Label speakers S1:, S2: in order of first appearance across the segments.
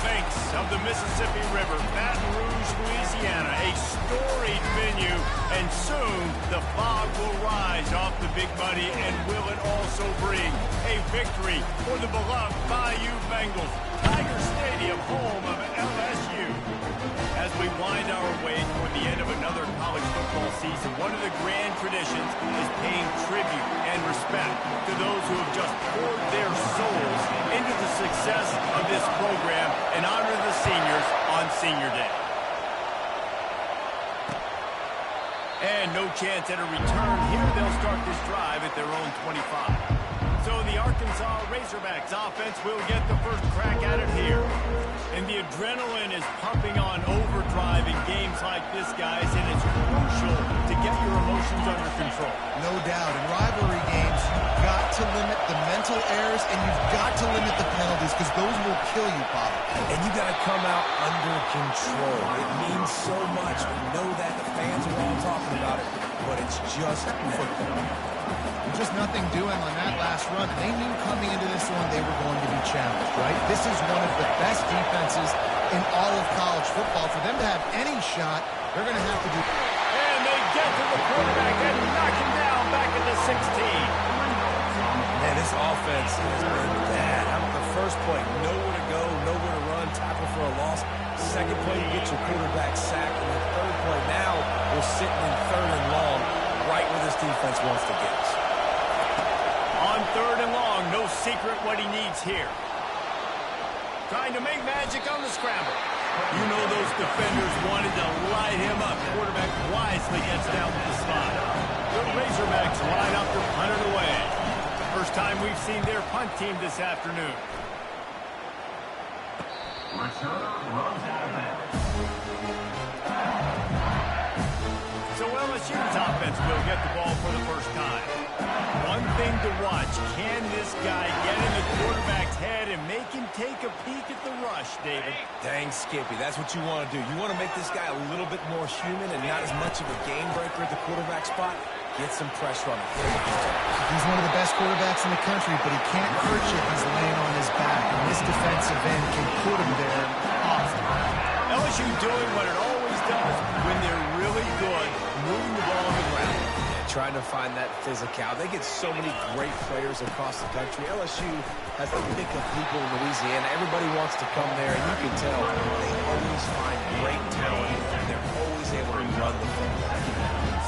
S1: banks of the Mississippi River, Baton Rouge, Louisiana, a storied venue, and soon the fog will rise off the Big Muddy, and will it also bring a victory for the beloved Bayou Bengals, Tiger Stadium, home of LSU. As we wind our way toward the end of another college football season, one of the grand traditions is paying tribute and respect to those who have just poured their souls into the success of this program and honor the seniors on Senior Day. And no chance at a return here. They'll start this drive at their own 25. So the Arkansas Razorbacks offense will get the first crack at it here. And the adrenaline is pumping on overdrive in games like this, guys, and it's crucial to get your emotions under control.
S2: No doubt. In rivalry games, you've got to limit the mental errors, and you've got to limit the penalties, because those will kill you, Bob.
S3: And you got to come out under control. It means so much. We know that. The fans are all talking about it, but it's just football.
S2: Just nothing doing on that last run. They knew coming into this one they were going to be challenged, right? This is one of the best defenses in all of college football. For them to have any shot, they're going to have to do...
S1: And they get to the quarterback and knock him down back at the 16.
S3: Man, this offense has been bad. How about the first play? Nowhere to go, nowhere to run, tackle for a loss. Second play, you get your quarterback sacked. And the third play now, we're sitting in third and long, right where this defense wants to get us.
S1: On third and long, no secret what he needs here. Trying to make magic on the scramble. You know those defenders wanted to light him up. Quarterback wisely gets down to the slot. The Razorbacks line up to punt it away. First time we've seen their punt team this afternoon. So LSU's offense will get the ball for the first time. One thing to watch, can this guy get in the quarterback's head and make him take a peek at the rush, David?
S3: Dang, Skippy, that's what you want to do. You want to make this guy a little bit more human and not as much of a game breaker at the quarterback spot. Get some pressure on him.
S2: He's one of the best quarterbacks in the country, but he can't hurt you if he's laying on his back. And this defensive end can put him there often.
S1: LSU doing what it always does when they're really good, moving the ball on the ground.
S3: Trying to find that physical. They get so many great players across the country. LSU has the pick of people in Louisiana. Everybody wants to come there, and you can tell they always find great talent, and they're always able to run the football.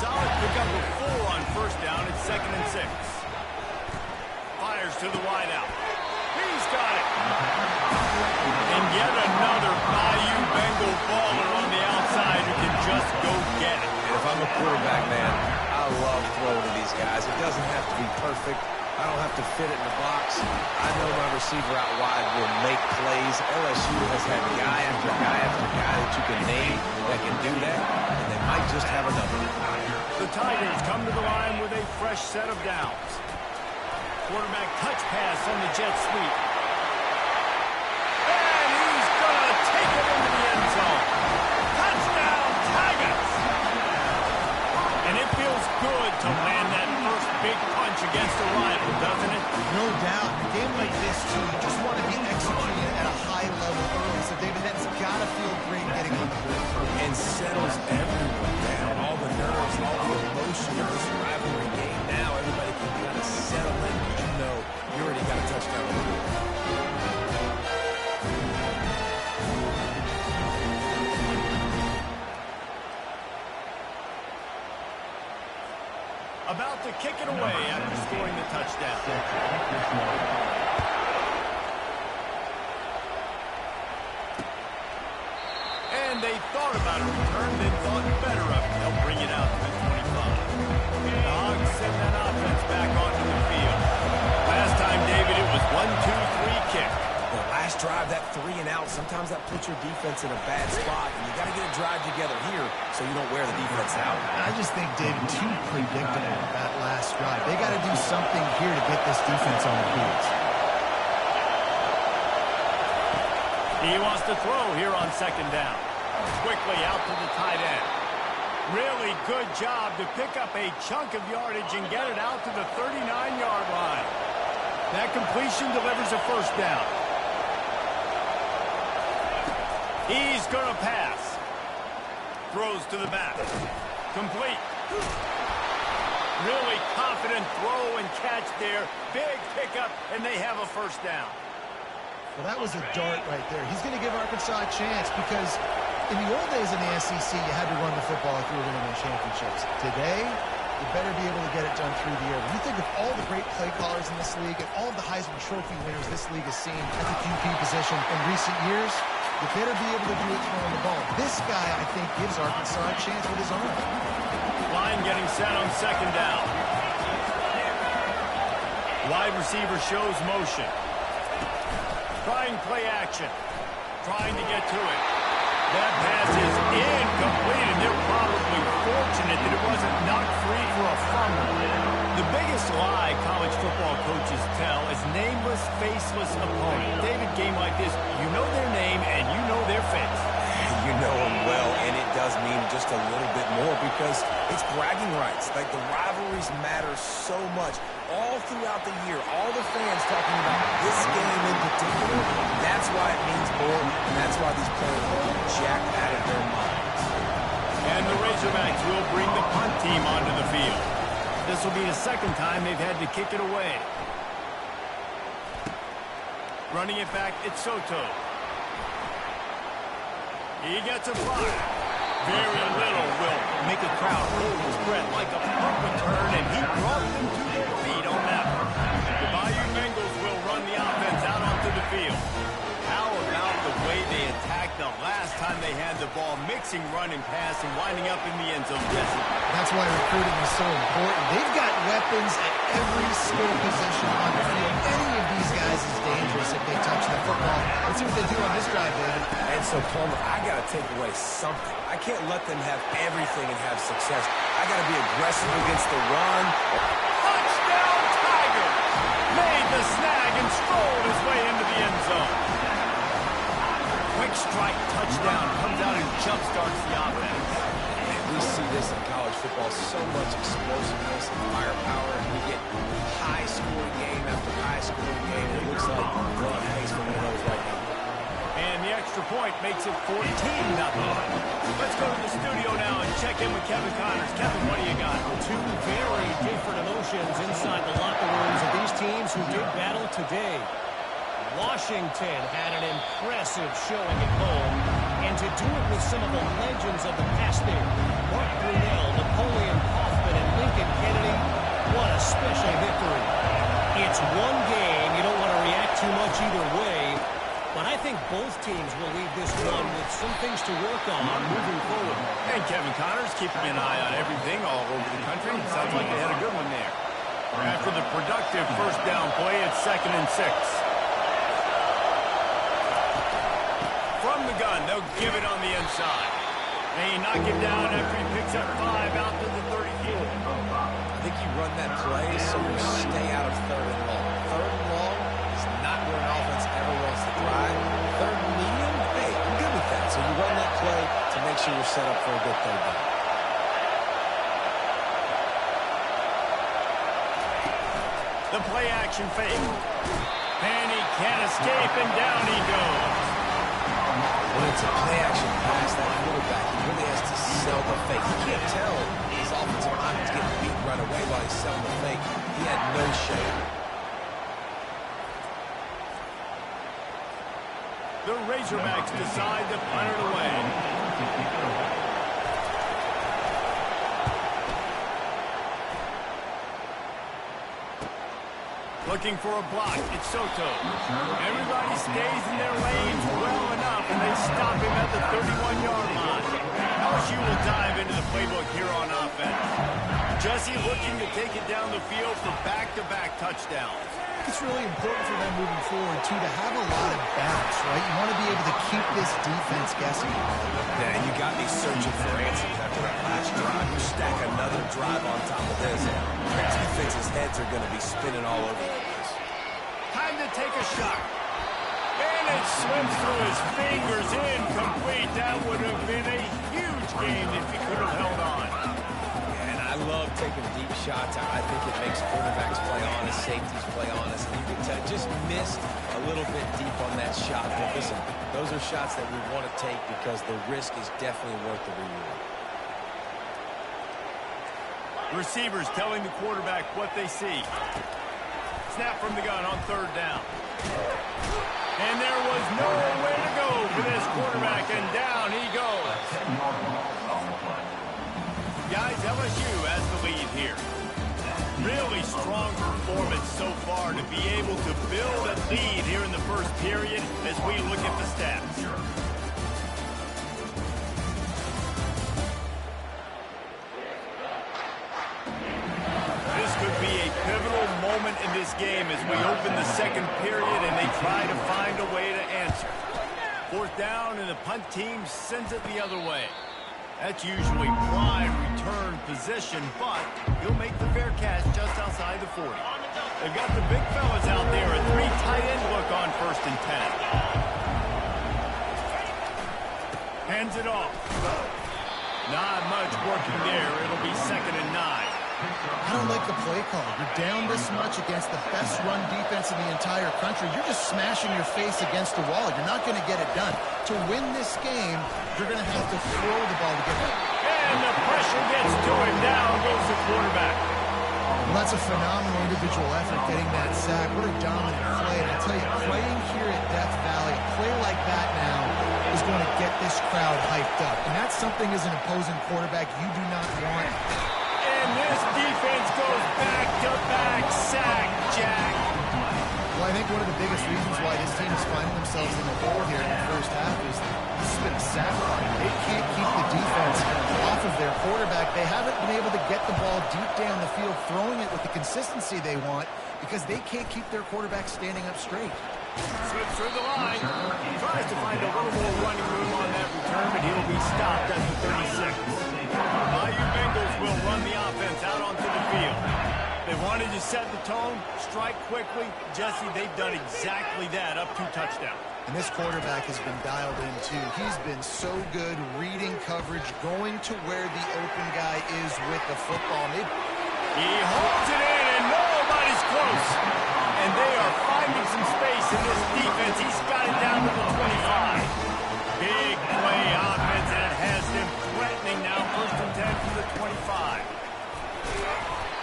S1: Solid pickup of 4 on first down at 2nd and 6. Fires to the wideout. He's got it. And yet another Bayou Bengal baller on the outside who can just go get it.
S3: And if I'm a quarterback, man, I love throwing to these guys. It doesn't have to be perfect. I don't have to fit it in the box. I know my receiver out wide will make plays. LSU has had guy after guy after guy that you can name that can do that, and they might just have another.
S1: The Tigers come to the line with a fresh set of downs. Quarterback touch pass on the jet sweep. And he's going to take it into the end zone. Touchdown, Tigers! And it feels good to land that first big punch against a rival, doesn't it?
S2: No doubt. In a game like this, too, you just want to be executing at a high level early. So, David, that's got to feel great getting on the board.
S3: And settles everyone down. All the nerves, all the emotion of this rivalry game. Now everybody can kind of settle in. You know you already got a touchdown on the board.
S1: About to kick it away after scoring the touchdown. And they thought about a return, then thought better of it. They'll bring it out to the 25. The Hogs send that offense back onto the field. Last time, David, it was 1-2-3 kick.
S3: The last drive, that 3 and out, sometimes that puts your defense in a bad spot, and you got to get a drive together here so you don't wear the defense out.
S2: I just think, David, too predictable that last drive. They got to do something here to get this defense on their heels.
S1: He wants to throw here on 2nd down. Quickly out to the tight end. Really good job to pick up a chunk of yardage and get it out to the 39-yard line. That completion delivers a first down. He's going to pass. Throws to the back. Complete. Really confident throw and catch there. Big pickup, and they have a first down.
S2: Well, that was a dart right there. He's going to give Arkansas a chance because in the old days in the SEC, you had to run the football if you were going to win championships. Today, you better be able to get it done through the air. When you think of all the great play callers in this league and all of the Heisman Trophy winners this league has seen at the QB position in recent years, you better be able to do it throwing the ball. This guy, I think, gives Arkansas a chance with his arm.
S1: Line getting set on second down. Wide receiver shows motion. Trying play action. Trying to get to it. That pass is incomplete, and they're probably fortunate that it wasn't knocked free for a fumble. The biggest lie college football coaches tell is nameless, faceless opponent. David, game like this, you know their name and you know their face.
S3: You know him well, and it does mean just a little bit more because it's bragging rights. Like, the rivalries matter so much. All throughout the year, all the fans talking about this game in particular, that's why it means more, and that's why these players are jacked out of their minds.
S1: And the Razorbacks will bring the punt team onto the field. This will be the second time they've had to kick it away. Running it back, it's Soto. He gets a fire. Very little will make a crowd hold its breath like a punt return, and he brought them to their feet on that one. The Bayou Bengals will run the offense out onto the field. How about the way they attacked the last time they had the ball, mixing run and pass and winding up in the end zone? Jesse.
S2: That's why recruiting is so important. They've got weapons at every skill position on the field. Any of these guys is dangerous if they touch the football. Let's see what they do on this drive, David.
S3: And so, Palmer, I got to take away something. I can't let them have everything and have success. I got to be aggressive against the run.
S1: Touchdown, Tigers! Made the snag and strolled his way into the end zone. Quick strike touchdown comes out and jump-starts the offense.
S3: And we see this in college football, so much explosiveness and firepower, and we get high-scoring game after high-scoring game. It looks like we're on pace for one of those right now.
S1: And the extra point makes it 14-0. Let's go to the studio now and check in with Kevin Connors. Kevin, what do you got?
S4: Two very different emotions inside the locker rooms of these teams who did battle today. Washington had an impressive showing at home, and to do it with some of the legends of the past there, Mark Brunell, Napoleon Kaufman, and Lincoln Kennedy, what a special victory. It's one game, you don't want to react too much either way, but I think both teams will leave this one with some things to work on moving forward.
S1: And Kevin Connors keeping an eye on everything all over the country. Sounds like they had a good one there. After the productive first down play, it's 2nd and 6. From the gun, they'll give it on the inside. They knock it down after he picks up 5 out to the 30 feet.
S3: I think you run that play so you stay out of 3rd and long. 3rd and long is not where an offense ever wants to drive. 3rd and medium, hey, I'm good with that. So you run that play to make sure you're set up for a good 3rd down.
S1: The play action fake. And he can't escape, and down he goes.
S3: When it's a play-action pass, that quarterback really has to sell the fake. You can't tell his offensive lineman's getting beat right away while he's selling the fake. He had no shame.
S1: The Razorbacks decide to punt it away. Looking for a block, it's Soto. Everybody stays in their lanes well enough, and they stop him at the 31-yard line. LSU will dive into the playbook here on offense. Jesse looking to take it down the field for back-to-back touchdowns.
S2: It's really important for them moving forward, too, to have a lot of backs, right? You want to be able to keep this defense guessing.
S3: Yeah, you got me searching for answers after that last drive. You stack another drive on top of this. Defense's heads are going to be spinning all over the place.
S1: Time to take a shot. And it slips through his fingers, incomplete. That would have been a huge game if he could have held on.
S3: And I love taking deep shots. I think it makes quarterbacks play honest, safeties play honest. And you can tell, just missed a little bit deep on that shot. But listen, those are shots that we want to take because the risk is definitely worth the reward.
S1: Receivers telling the quarterback what they see. Snap from the gun on third down. And there was nowhere to go for this quarterback, and down he goes. Guys, LSU has the lead here. Really strong performance so far to be able to build a lead here in the first period as we look at the stats. This could be a pivotal moment in this game as we open the second period and they try to find a way to answer. Fourth down and the punt team sends it the other way. That's usually prime return position, but he'll make the fair catch just outside the 40. They've got the big fellas out there, a 3 tight end look on 1st and 10. Hands it off. Not much working there. It'll be 2nd and 9.
S2: I don't like the play call. You're down this much against the best run defense in the entire country. You're just smashing your face against the wall. You're not going to get it done. To win this game, you're going to have to throw the ball to get it.
S1: And the pressure gets to him. Down goes the quarterback.
S2: Well, that's a phenomenal individual effort getting that sack. What a dominant play. And I tell you, playing here at Death Valley, a play like that now is going to get this crowd hyped up. And that's something as an opposing quarterback you do not want.
S1: And this defense goes back-to-back sack, Jack.
S2: Well, I think one of the biggest reasons why this team is finding themselves in the hole here in the first half is this has been a sack line. They can't keep the defense off of their quarterback. They haven't been able to get the ball deep down the field, throwing it with the consistency they want because they can't keep their quarterback standing up straight.
S1: Slips through the line. Tries to find a little more running room on that return, but he'll be stopped at the 36. Bayou Bengals will run the offense out onto the field. They wanted to set the tone, strike quickly. Jesse, they've done exactly that, up 2 touchdowns.
S2: And this quarterback has been dialed in, too. He's been so good reading coverage, going to where the open guy is with the football. He
S1: holds it in, and nobody's close. And they are finding some space in this defense. He's got it down to the 25. Big play offense, and it has them threatening now. 1st and 10 from the 25.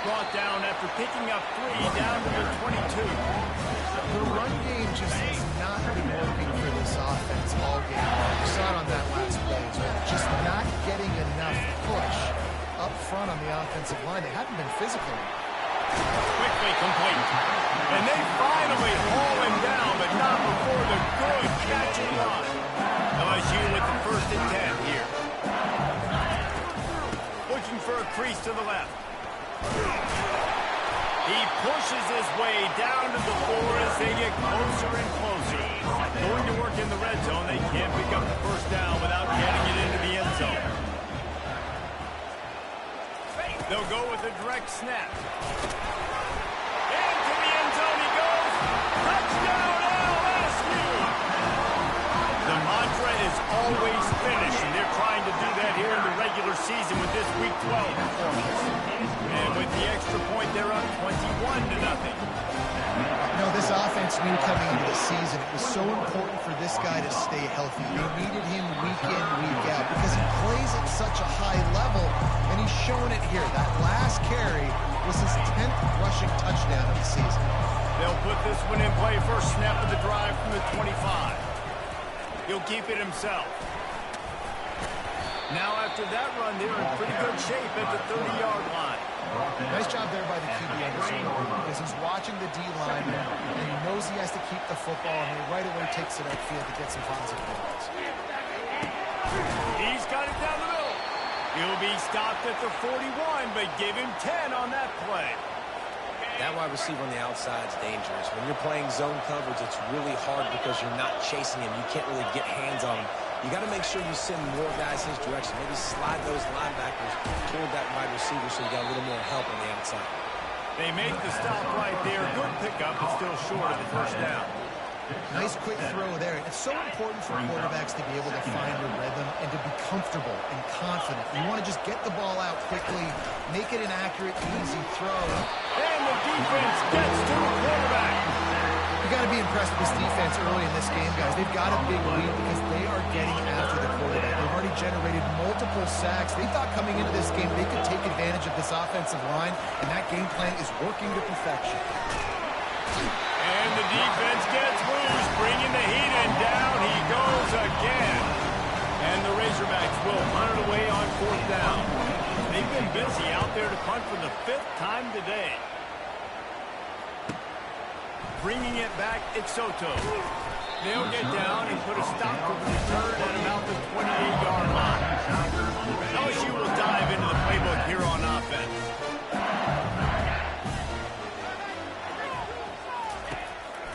S1: Brought down after picking up 3 down to the 22.
S2: The run game just has not been working for this offense all game long. You saw it on that last play as well. Just not getting enough push up front on the offensive line. They haven't been physical.
S1: Quickly complete. And they finally haul him down, but not before the good catch and run. LSU with the 1st and 10 here. Looking for a crease to the left. He pushes his way down to the 4 as they get closer and closer. Going to work in the red zone. They can't pick up the 1st down without getting it into the end zone. They'll go with a direct snap. Into the end zone he goes. Touchdown LSU! The mantra is always finish, and they're trying to do that here in the regular season with this Week 12 performance. And with the extra point, they're up 21-0.
S2: You know, this offense knew coming into the season it was so important for this guy to stay healthy. They needed him week in, week out because he plays at such a high level, and he's shown it here. That last carry was his 10th rushing touchdown of the season.
S1: They'll put this one in play. First snap of the drive from the 25. He'll keep it himself. Now after that run, they're in pretty good shape at the 30-yard line.
S2: Nice job there by the QB on this one because he's watching the D-line and he knows he has to keep the football and he right away takes it upfield to get some positive yards.
S1: He's got it down the middle. He'll be stopped at the 41, but give him 10 on that play.
S3: That wide receiver on the outside is dangerous. When you're playing zone coverage, it's really hard because you're not chasing him. You can't really get hands on him. You got to make sure you send more guys his direction. Maybe slide those linebackers toward that wide receiver so you got a little more help on the outside.
S1: They make the stop right there. Good pickup, but still short of the 1st down.
S2: Nice quick throw there. It's so important for quarterbacks to be able to find a rhythm and to be comfortable and confident. You want to just get the ball out quickly, make it an accurate, easy throw.
S1: And the defense gets to the quarterback.
S2: You got to be impressed with this defense early in this game, guys. They've got a big lead because they are getting after the quarterback. They've already generated multiple sacks. They thought coming into this game they could take advantage of this offensive line, and that game plan is working to perfection.
S1: And the defense gets loose, bringing the heat, and down he goes again. And the Razorbacks will punt it away on 4th down. They've been busy out there to punt for the 5th time today. Bringing it back, it's Soto. They'll get down and put a stop to the return at about the 28-yard line. LSU will dive into the playbook here on offense.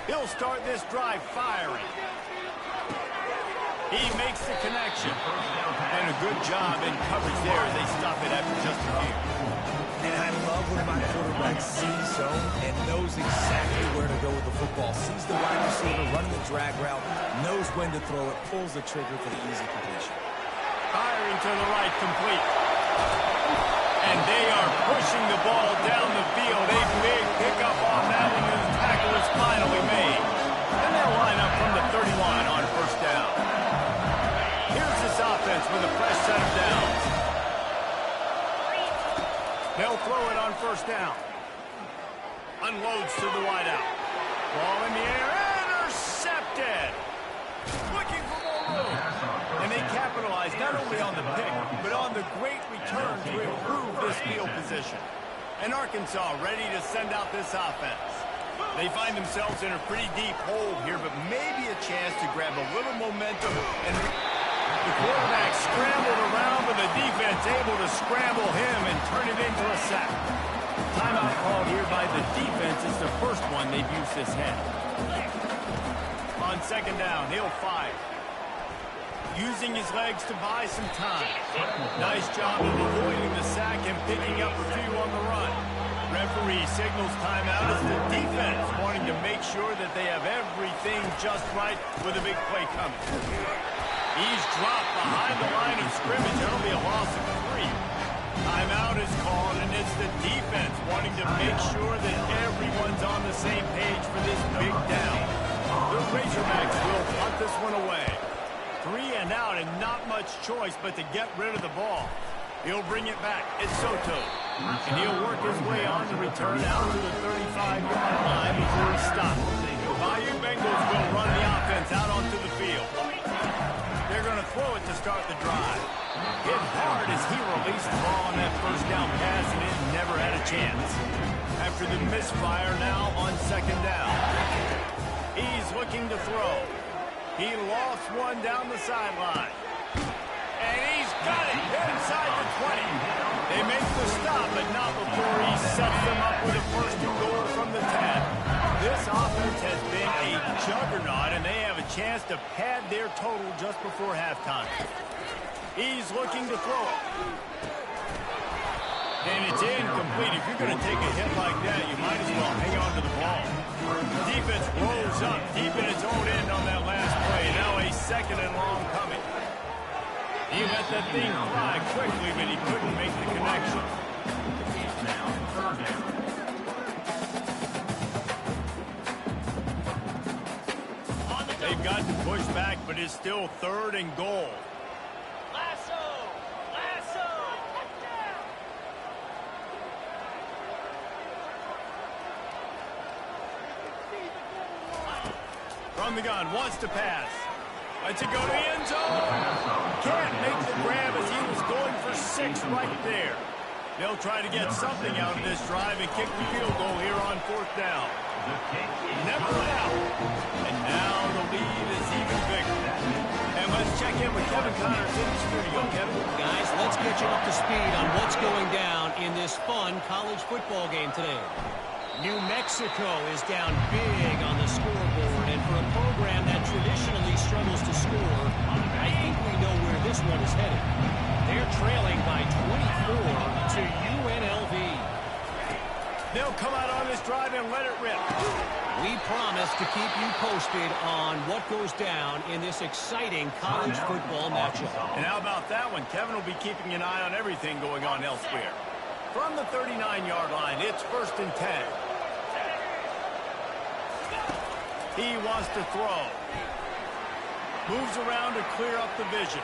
S1: He'll start this drive firing. He makes the connection. And a good job in coverage there. They stop it after just a few.
S3: And I love when my quarterback sees zone and knows exactly where to go with the football. Sees the wide receiver running the drag route, knows when to throw it, pulls the trigger for the easy completion.
S1: Firing to the right, complete. And they are pushing the ball down the field. A big pickup on that one, and the tackle is finally made. And they'll line up from the 31 on 1st down. Here's this offense with a fresh set of downs. They'll throw it on 1st down. Unloads to the wideout. Ball in the air, intercepted. Looking for more room. And they capitalize not only on the pick, but on the great return to improve this field position. And Arkansas ready to send out this offense. They find themselves in a pretty deep hole here, but maybe a chance to grab a little momentum. And the quarterback scrambled around, but the defense able to scramble him and turn it into a sack. Timeout called here by the defense. It's the first one they've used this head. On 2nd down, he'll fire. Using his legs to buy some time. Nice job of avoiding the sack and picking up a few on the run. Referee signals timeout as the defense wanting to make sure that they have everything just right with a big play coming. He's dropped behind the line of scrimmage. That'll be a loss of 3. Timeout is called, and it's the defense wanting to make sure that everyone's on the same page for this big down. The Razorbacks will punt this one away. 3 and out, and not much choice but to get rid of the ball. He'll bring it back. It's Soto. And he'll work his way on the return out to the 35-yard line before he stops. Bayou Bengals will run the offense out onto the field. They're going to throw it to start the drive. Hit hard as he released the ball on that 1st down pass, and it never had a chance. After the misfire now on 2nd down. He's looking to throw. He lost one down the sideline. And he's got it inside the 20. They make the stop, but not before he sets them up with a 1st and goal from the 10. This offense has been a juggernaut, and they have a chance to pad their total just before halftime. He's looking to throw it. And it's incomplete. If you're going to take a hit like that, you might as well hang on to the ball. The defense rolls up deep in its own end on that last play. Now a 2nd and long coming. He let that thing fly quickly, but he couldn't make the connection. They've got to push back, but it's still 3rd and goal. From the gun, wants to pass. Lets it go to the end zone. Can't make the grab as he was going for 6 right there. They'll try to get something out of this drive and kick the field goal here on 4th down. Never out. And now the lead is even bigger. And let's check in with Kevin Connors in the studio. Kevin?
S4: Guys, let's get you up to speed on what's going down in this fun college football game today. New Mexico is down big on the scoreboard, and for a program that traditionally struggles to score, I think we know where this one is headed. They're trailing by 24 to UNLV.
S1: They'll come out on this drive and let it rip.
S4: We promise to keep you posted on what goes down in this exciting college football matchup.
S1: And how about that one? Kevin will be keeping an eye on everything going on elsewhere. From the 39-yard line, it's 1st and 10. He wants to throw. Moves around to clear up the vision.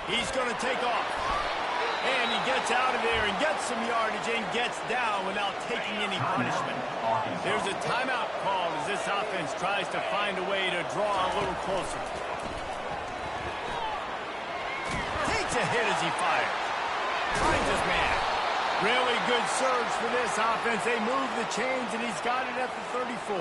S1: He's going to take off. And he gets out of there and gets some yardage and gets down without taking any punishment. There's a timeout called as this offense tries to find a way to draw a little closer. Takes a hit as he fires. Finds his man. Really good surge for this offense. They move the chains, and he's got it at the 34.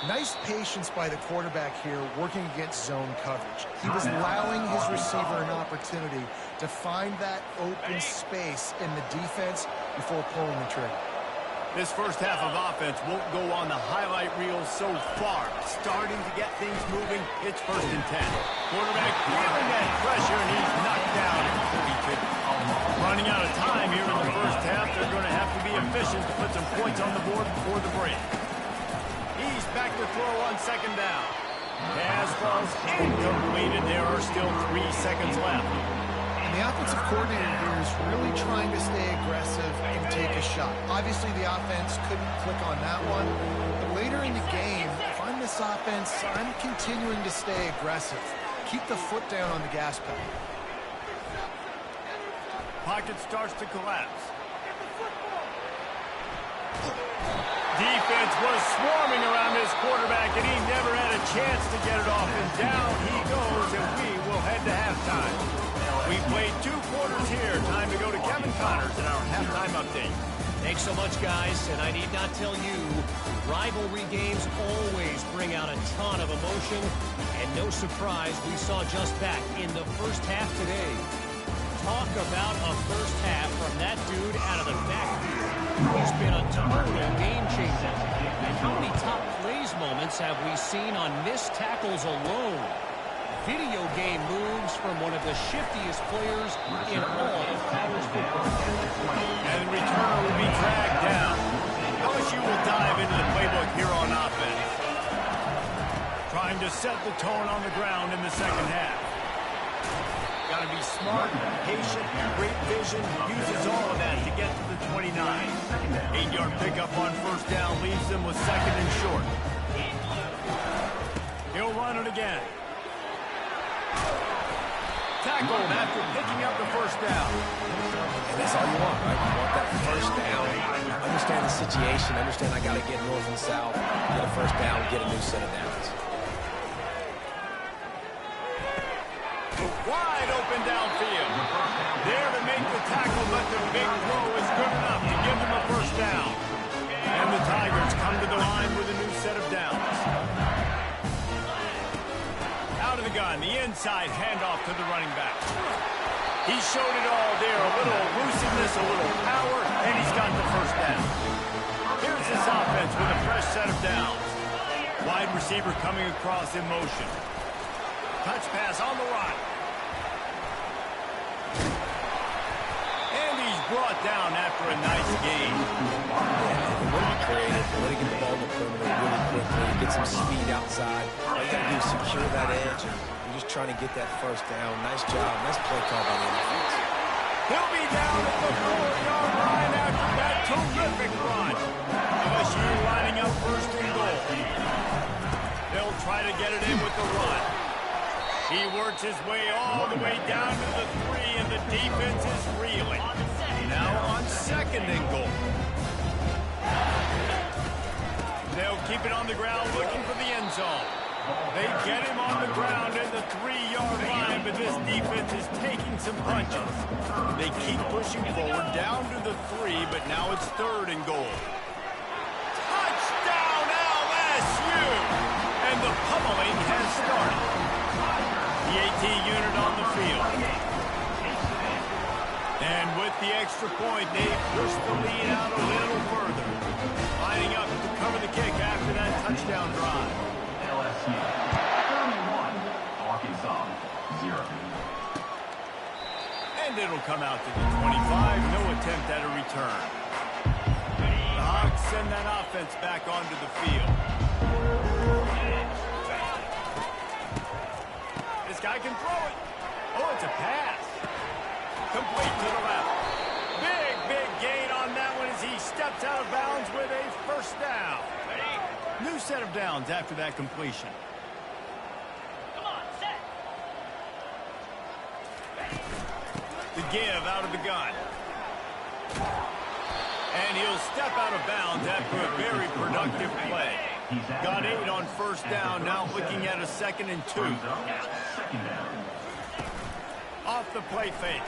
S2: Nice patience by the quarterback here working against zone coverage. He was allowing his receiver an opportunity to find that open space in the defense before pulling the trigger.
S1: This first half of offense won't go on the highlight reel so far. Starting to get things moving. It's 1st and 10. Quarterback feeling that pressure, and he's knocked down at 42. Running out of time here in the first half. They're going to have to be efficient to put some points on the board before the break. He's back to throw on 2nd down. Pass falls incomplete, and there are still 3 seconds left.
S2: And the offensive coordinator here is really trying to stay aggressive and take a shot. Obviously, the offense couldn't click on that one. But later in the game, if I'm this offense, I'm continuing to stay aggressive. Keep the foot down on the gas pedal.
S1: Pocket starts to collapse. Defense was swarming around this quarterback, and he never had a chance to get it off. And down he goes, and we will head to halftime. We played 2 quarters here. Time to go to Kevin Connors in our halftime update.
S4: Thanks so much, guys. And I need not tell you, rivalry games always bring out a ton of emotion. And no surprise, we saw just that in the first half today. Talk about a first half from that dude out of the backfield. He's been a total game changer. And how many top plays moments have we seen on missed tackles alone? Video game moves from one of the shiftiest players in all of college football.
S1: And the returner will be dragged down. LSU will dive into the playbook here on offense. Trying to set the tone on the ground in the second half. Got to be smart, patient, great vision, uses all of that to get to the 29. 8-yard pickup on 1st down leaves them with 2nd and short. He'll run it again. Tackled after picking up the 1st down.
S3: And that's all you want, right? You want that 1st down. Understand the situation. Understand I got to get north and south, get a 1st down, get a new set of downs.
S1: Wide open downfield. There to make the tackle, but the big throw is good enough to give them a 1st down. And the Tigers come to the line with a new set of downs. Out of the gun, the inside handoff to the running back. He showed it all there, a little elusiveness, a little power, and he's got the 1st down. Here's this offense with a fresh set of downs. Wide receiver coming across in motion. Touch pass on the right. And he's brought down after a nice gain.
S3: Yeah, when you create it, when you get the ball in the perimeter really quickly, get some speed outside. All you got to do is secure that edge. You're just trying to get that 1st down. Nice job. Nice play call by the offense.
S1: He'll be down at the 4-yard line after that terrific run. LSU lining up 1st and goal. They'll try to get it in with the run. He works his way all the way down to the 3, and the defense is reeling. Now on 2nd and goal. They'll keep it on the ground looking for the end zone. They get him on the ground at the 3-yard line, but this defense is taking some punches. They keep pushing forward down to the 3, but now it's 3rd and goal. Touchdown LSU! And the pummeling has started. The AT unit on the field. And with the extra point, they push the lead out a little further. Lining up to cover the kick after that touchdown drive.
S5: LSU 31, Arkansas 0.
S1: And it'll come out to the 25. No attempt at a return. The Hawks that offense back onto the field. This guy can throw it. Oh, it's a pass. Complete to the left. Big gain on that one as he steps out of bounds with a first down. New set of downs after that completion.
S6: Come on, set.
S1: The give out of the gun. And he'll step out of bounds after a very productive play. Got 8 on first down, now looking at a 2nd and 2. Off the play fake.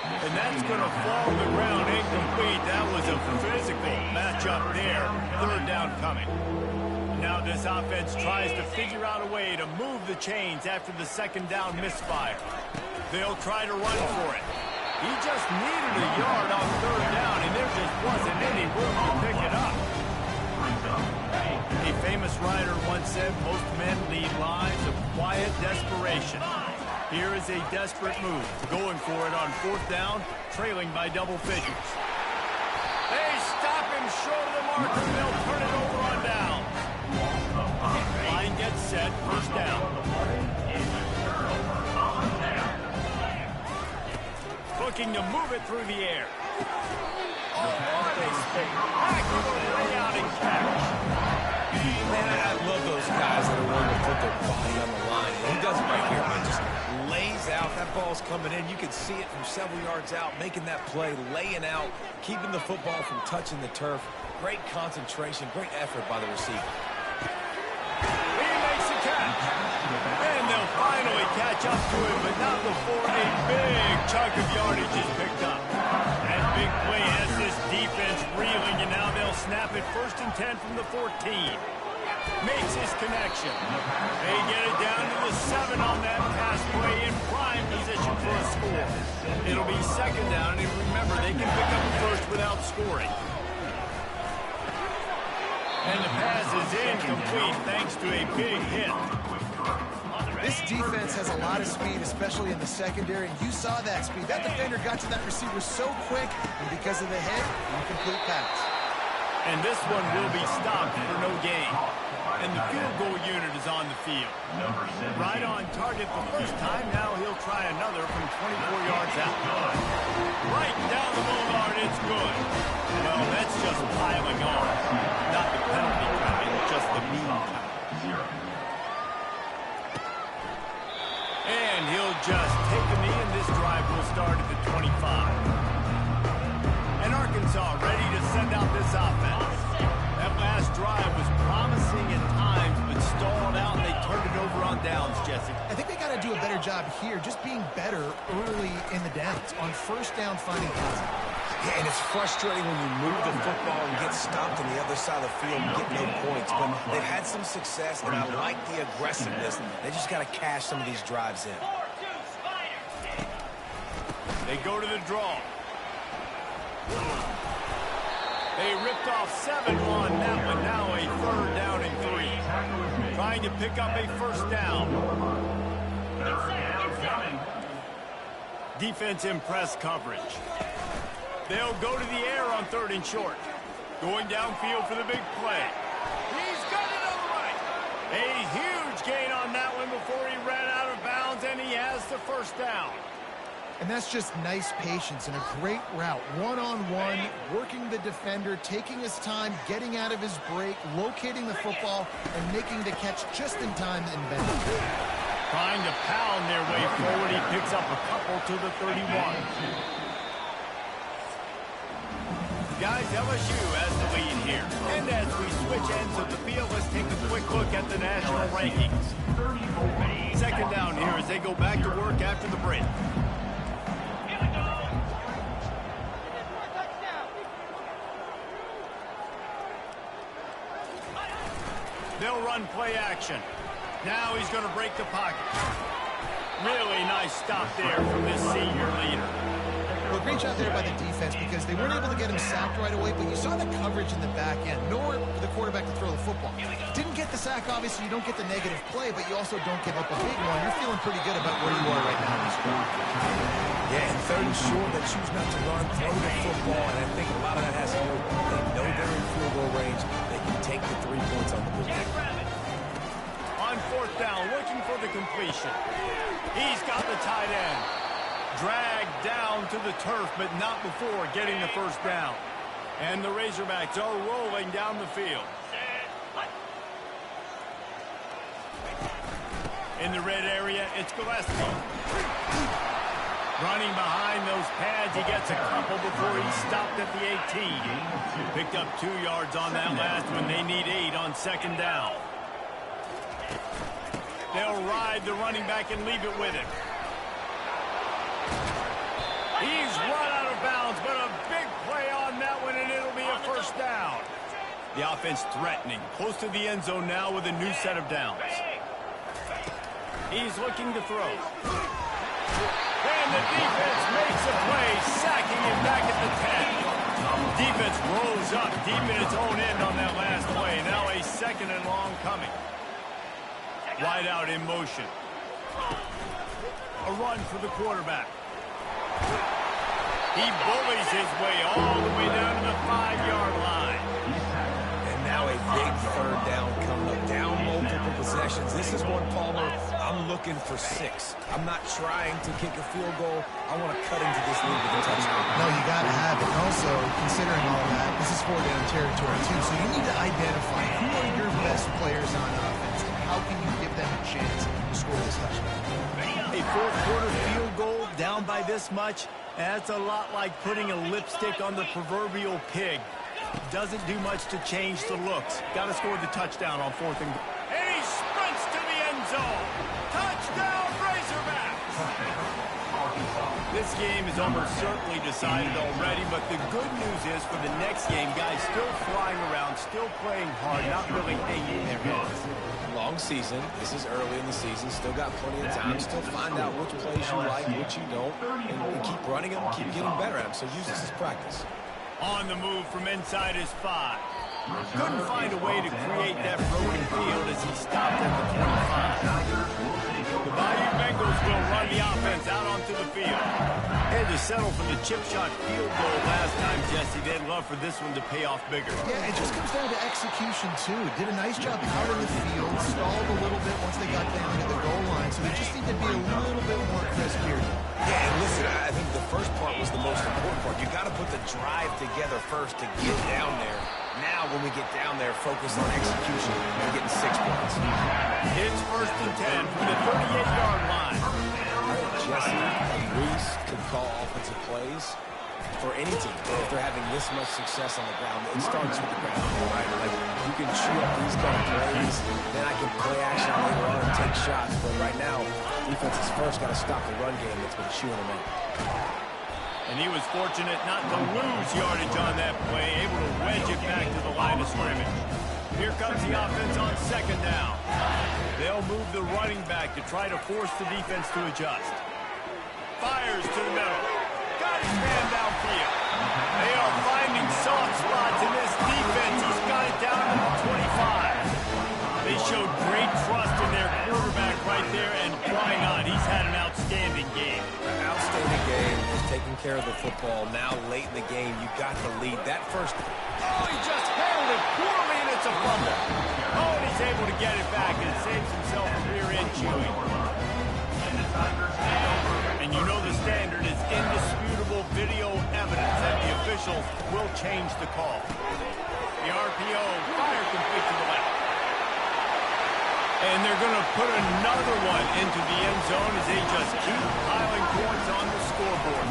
S1: And that's going to fall on the ground incomplete. That was a physical matchup there. 3rd down coming. Now this offense tries to figure out a way to move the chains after the 2nd down misfire. They'll try to run for it. He just needed a yard on 3rd down, and there just wasn't any room to pick it up. A famous writer once said, most men lead lives of quiet desperation. Here is a desperate move, going for it on 4th down, trailing by double figures. They stop him short of the marker, and they'll turn it over on down. Line gets set, 1st down. Looking to move it through the air. Oh, what a spectacular layout and catch.
S3: Man, I love those guys that are willing to put their body on the line. He does it right here, man. Just lays out. That ball's coming in. You can see it from several yards out, making that play, laying out, keeping the football from touching the turf. Great concentration, great effort by the receiver.
S1: He makes a catch. And they'll finally catch up to him, but not before a big chunk of yardage is picked up. That big play has this defense reeling, and now they'll snap it 1st and 10 from the 14. Makes his connection. They get it down to the 7 on that pass play in prime position for a score. It'll be 2nd down, and remember, they can pick up a first without scoring. And the pass is incomplete thanks to a big hit.
S2: This defense has a lot of speed, especially in the secondary, and you saw that speed. That defender got to that receiver so quick, and because of the hit, incomplete pass.
S1: And this one will be stopped for no gain. And the field goal unit is on the field. Right on target the first time. Now he'll try another from 24 yards out. Right down the boulevard, it's good. Well, that's just piling on. Not the penalty kind, just the mean kind. And he'll just take a knee, and this drive will start at the 25. And Arkansas ready to send out this offense. That last drive was promising at times, but stalled out, and they turned it over on downs, Jesse.
S2: I think they got to do a better job here, just being better early in the downs. On 1st down, finding positive.
S3: Yeah, and it's frustrating when you move the football and get stopped on the other side of the field and get no points. But they've had some success, and I like the aggressiveness. They just got to cash some of these drives in.
S1: They go to the draw. They ripped off 7 on that one. Now a 3rd down and 3. Trying to pick up a 1st down. Defense in press coverage. They'll go to the air on 3rd and short. Going downfield for the big play. He's got it on the right. A huge gain on that one before he ran out of bounds, and he has the 1st down.
S2: And that's just nice patience and a great route. One-on-one, working the defender, taking his time, getting out of his break, locating the football, and making the catch just in time and bending.
S1: Trying to pound their way forward. He picks up a couple to the 31. Guys, LSU has the lead here. And as we switch ends of the field, let's take a quick look at the national rankings. 2nd down here as they go back to work after the break. They'll run play action. Now he's going to break the pocket. Really nice stop there from this senior leader.
S2: Well, great job there by the defense because they weren't able to get him sacked right away, but you saw the coverage in the back end. Nowhere for the quarterback to throw the football. Didn't get the sack, obviously. You don't get the negative play, but you also don't give up a big one. You're feeling pretty good about where you are right now in this drive.
S3: Yeah, and 3rd and short, they choose not to run, throw the football, and I think a lot of that has to do with they goal range, they can take the 3 points on the board.
S1: On fourth down, looking for the completion. He's got the tight end. Dragged down to the turf, but not before getting the first down. And the Razorbacks are rolling down the field. In the red area, it's Gillespie. Running behind those pads, he gets a couple before he stopped at the 18. Picked up 2 yards on that last one. They need 8 on second down. They'll ride the running back and leave it with him. He's run out of bounds, but a big play on that one, and it'll be a first down. The offense threatening, close to the end zone now with a new set of downs. He's looking to throw. And the defense makes a play, sacking him back at the 10. Defense rolls up deep in its own end on that last play. Now a second and long coming. Wide out in motion. A run for the quarterback. He bullies his way all the way down to the 5-yard line.
S3: And now a big third down coming up. Down multiple possessions. This is one, Palmer, I'm looking for 6. I'm not trying to kick a field goal. I want to cut into this lead with a touchdown.
S2: No, you got to have it. And also, considering all that, this is 4-down territory, too. So you need to identify who are your best players on offense and how can you give them a chance to score this touchdown.
S1: A fourth-quarter field goal down by this much, that's a lot like putting a lipstick on the proverbial pig. Doesn't do much to change the looks. Got to score the touchdown on fourth and goal. And he sprints to the end zone. Touchdown, Razorbacks! This game is almost certainly decided already, but the good news is for the next game, guys still flying around, still playing hard, not really hanging their heads.
S3: Long season. This is early in the season. Still got plenty of time. Still find out which plays you like, which you don't, and keep running them, keep getting better at them. So use this as practice.
S1: On the move from inside his 5. Couldn't find a way to create that broken field as he stopped at the 25. The Bayou Bengals will run the offense out onto the field. Had to settle for the chip shot field goal last time, Jesse. They'd love for this one to pay off bigger.
S2: Yeah, it just comes down to execution, too. Did a nice job out in the field, stalled a little bit once they got down to the goal line, so they just need to be a little bit more crisp here.
S3: Yeah, and listen, I think the first part was the most important part. You got to put the drive together first to get down there. Now, when we get down there, focus on execution and getting 6 points.
S1: It's first and 10 from the 38-yard line.
S3: Jesse and Reese could call offensive plays for any team. If they're having this much success on the ground, it starts with the ground, right? Like, you can chew up these kind of plays, then I can play action later on and take shots. But right now, defense is first got to stop the run game that's been chewing them up.
S1: And he was fortunate not to lose yardage on that play, able to wedge it back to the line of scrimmage. Here comes the offense on second down. They'll move the running back to try to force the defense to adjust. Fires to the middle. Got his man downfield. They are finding soft spots in this defense. He's got it down to the 25. They showed great trust in their quarterback right there, and why not? He's had an outstanding game.
S3: An outstanding game. He's taking care of the football. Now, late in the game, you got the lead. That first...
S1: Oh, he just handled it poorly, and it's a fumble. Oh, and he's able to get it back and saves himself a rear-end chewing. And you know the standard is indisputable video evidence that the officials will change the call. The RPO, fire complete to the left. And they're going to put another one into the end zone as they just keep piling points on the scoreboard.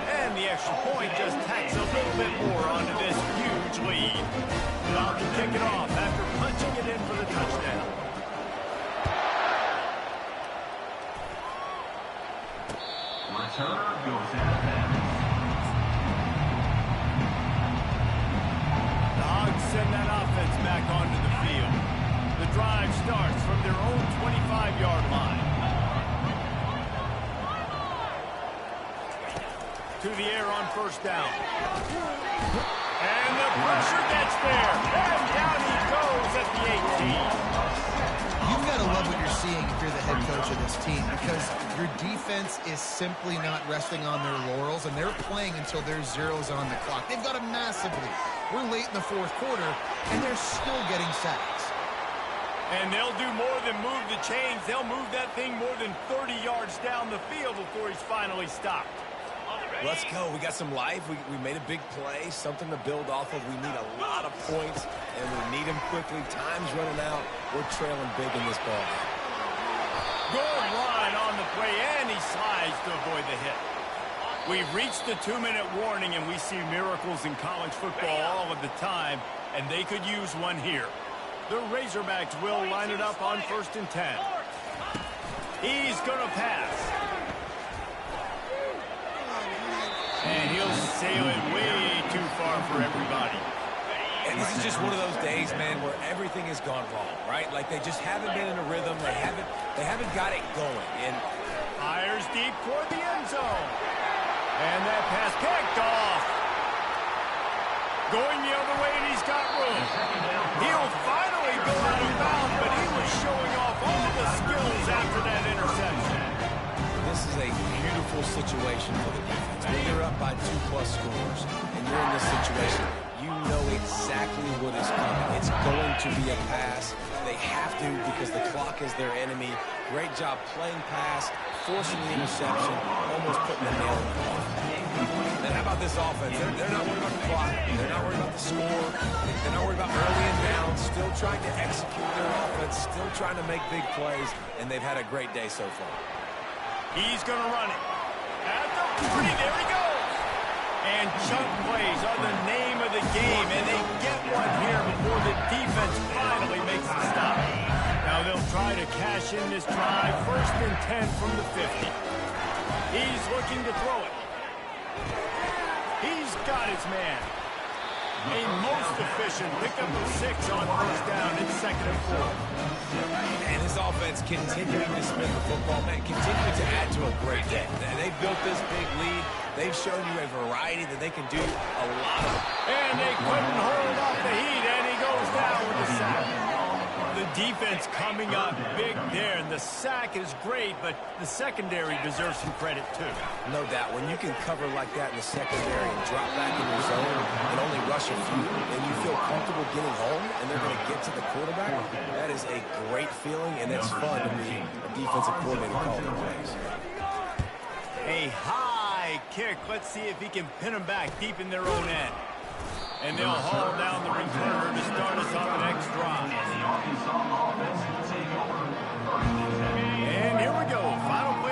S1: And the extra point just tacks a little bit more onto this huge lead. About to kick it off after punching it in for the touchdown.
S5: Return goes out of bounds.
S1: The Hogs send that offense back onto the field. The drive starts from their own 25-yard line. To the air on first down. And the pressure gets there. And down he goes at the 18.
S2: You got to love what you're seeing if you're the head coach of this team, because your defense is simply not resting on their laurels, and they're playing until there's zeros on the clock. They've got a massive lead. We're late in the fourth quarter, and they're still getting sacks.
S1: And they'll do more than move the chains. They'll move that thing more than 30 yards down the field before he's finally stopped.
S3: Let's go. We got some life. We made a big play, something to build off of. We need a lot of points, and we need them quickly. Time's running out. We're trailing big in this ball.
S1: Good run on the play, and he slides to avoid the hit. We've reached the 2-minute warning, and we see miracles in college football all of the time, and they could use one here. The Razorbacks will line it up on 1st and 10. He's going to pass. And he'll sail it way too far for everybody.
S3: And this is just one of those days, man, where everything has gone wrong, right? Like they just haven't been in a rhythm. They haven't got it going. And
S1: fires deep toward the end zone. And that pass picked off. Going the other way, and he's got room. He'll finally go out of bounds, but he was showing off all the skills after that interception.
S3: this is a beautiful situation for the defense. When you're up by 2+ scores, and you're in this situation, you know exactly what is coming. It's going to be a pass. They have to because the clock is their enemy. Great job playing pass, forcing the interception, almost putting the nail in the coffin. And how about this offense? They're not worried about the clock. They're not worried about the score. They're not worried about early and down. Still trying to execute their offense. Still trying to make big plays. And they've had a great day so far.
S1: He's going to run it. At the 3, there he goes. And chunk plays are the name of the game. And they get one here before the defense finally makes the stop. Now they'll try to cash in this drive. 1st and 10 from the 50. He's looking to throw it. He's got his man. A most efficient pickup of 6 on 1st down. It's 2nd and 4.
S3: And this offense continuing to spin the football, man, continuing to add to a great day. They've built this big lead. They've shown you a variety that they can do a lot of.
S1: And they couldn't hold off the heat, and he goes down with a sack. The defense coming up big there, and the sack is great, but the secondary deserves some credit too.
S3: No doubt. When you can cover like that in the secondary and drop back in your zone and only rush a few, and you feel comfortable getting home, and they're going to get to the quarterback, that is a great feeling, and it's fun to be a defensive coordinator calling the plays.
S1: A high kick. Let's see if he can pin them back deep in their own end. And they'll haul down the returner to start us on the next drive. And here we go. Final play